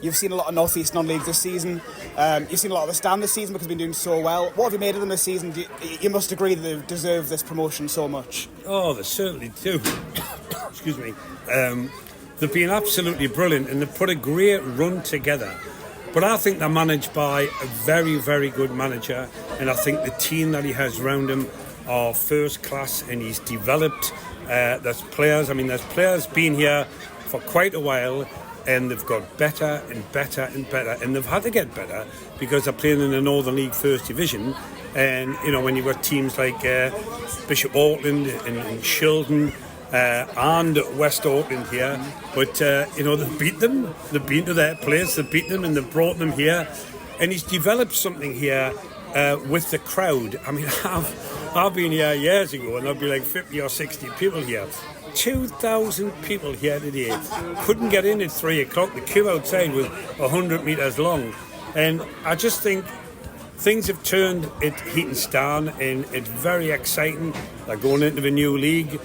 You've seen a lot of North East non-league this season. You've seen a lot of the Stand this season because they've been doing so well. What have you made of them this season? You must agree that they deserve this promotion so much. Oh, they certainly do. Excuse me. They've been absolutely brilliant and they've put a great run together. But I think they're managed by a very, very good manager, and I think the team that he has around him are first class, and he's developed. There's players been here for quite a while, and they've got better and better and better, and they've had to get better because they're playing in the Northern League First Division. And when you've got teams like Bishop Auckland and Shildon and West Auckland here, but they've beat them. They've been to their place, they've beaten them, and they've brought them here. And he's developed something here with the crowd. I mean, I've been here years ago, and there'll be like 50 or 60 people here. 2,000 people here today. Couldn't get in at 3 o'clock. The queue outside was 100 metres long. And I just think things have turned at Heaton Stan, and it's very exciting. They're going into the new league.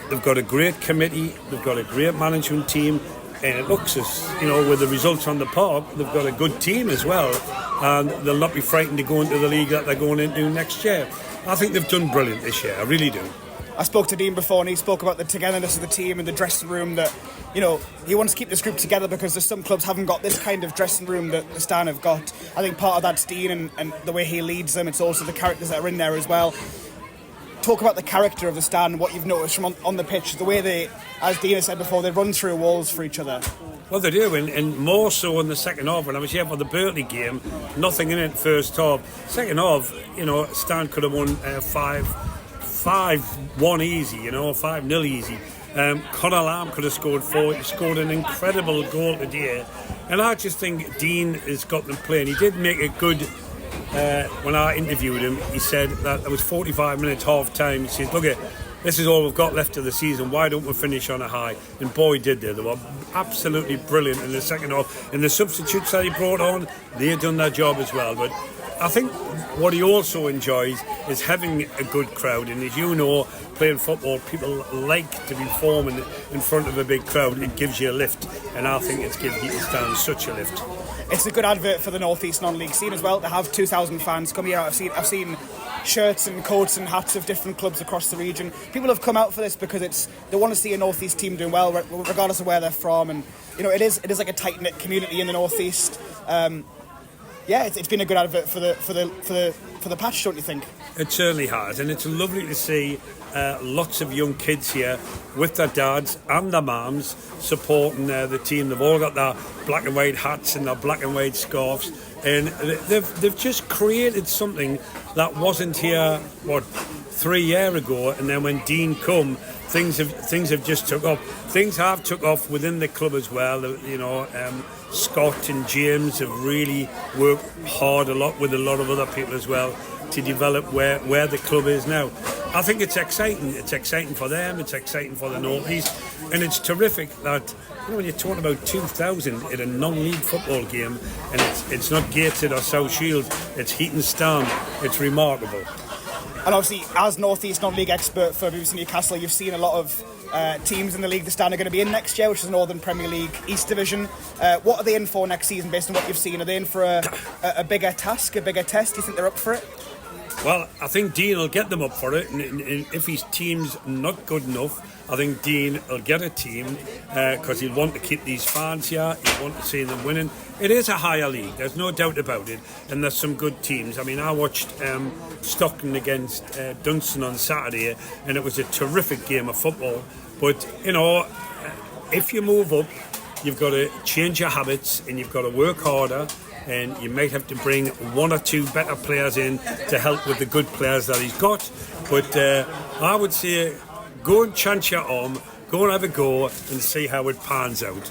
They've got a great committee. They've got a great management team. And it looks as, with the results on the park, they've got a good team as well. And they'll not be frightened to go into the league that they're going into next year. I think they've done brilliant this year. I really do. I spoke to Dean before, and he spoke about the togetherness of the team and the dressing room, that, he wants to keep this group together because there's some clubs haven't got this kind of dressing room that the Stan have got. I think part of that's Dean and the way he leads them. It's also the characters that are in there as well. Talk about the character of the Stand, what you've noticed from on the pitch, the way they, as Dean has said before, they run through walls for each other. Well, they do, and more so in the second half. When I was here for the Burtley game, nothing in it first half. Second half, Stand could have won 5-1 easy, 5-0 easy. Conor Lamb could have scored 4. He scored an incredible goal today. And I just think Dean has got them playing. He did make a good... when I interviewed him, he said that it was 45 minutes half time. He said, look, this is all we've got left of the season. Why don't we finish on a high? And boy, did they. They were absolutely brilliant in the second half. And the substitutes that he brought on, they had done their job as well. But I think what he also enjoys is having a good crowd. And as you know, playing football, people like to be forming in front of a big crowd. It gives you a lift. And I think it's given Heaton Stan such a lift. It's a good advert for the North East non-league scene as well to have 2,000 fans come here. I've seen shirts and coats and hats of different clubs across the region. People have come out for this because they want to see a North East team doing well, regardless of where they're from. And it is like a tight knit community in the North East. It's been a good advert for the patch, don't you think? It certainly has, and it's lovely to see lots of young kids here with their dads and their mums supporting the team. They've all got their black and white hats and their black and white scarves, and they've just created something that wasn't here 3 years ago. And then when Dean come, things have just took off. Things have took off within the club as well. Scott and James have really worked hard a lot with a lot of other people as well to develop where the club is now. I think it's exciting. It's exciting for them. It's exciting for the North East, and it's terrific that when you're talking about 2,000 at a non-league football game, and it's not Gateshead or South Shields, it's Heaton Stan. It's remarkable. And obviously, as North East non-league expert for BBC Newcastle, you've seen a lot of teams in the league the Stand are going to be in next year, which is the Northern Premier League East Division. What are they in for next season based on what you've seen? Are they in for a bigger task, a bigger test? Do you think they're up for it? Well, I think Dean will get them up for it, and if his team's not good enough, I think Dean will get a team because he'll want to keep these fans here. He'll want to see them winning. It is a higher league, there's no doubt about it, and there's some good teams. I mean, I watched Stockton against Dunstan on Saturday, and it was a terrific game of football. But, if you move up, you've got to change your habits and you've got to work harder. And you might have to bring 1 or 2 better players in to help with the good players that he's got. But I would say go and chance your arm, go and have a go and see how it pans out.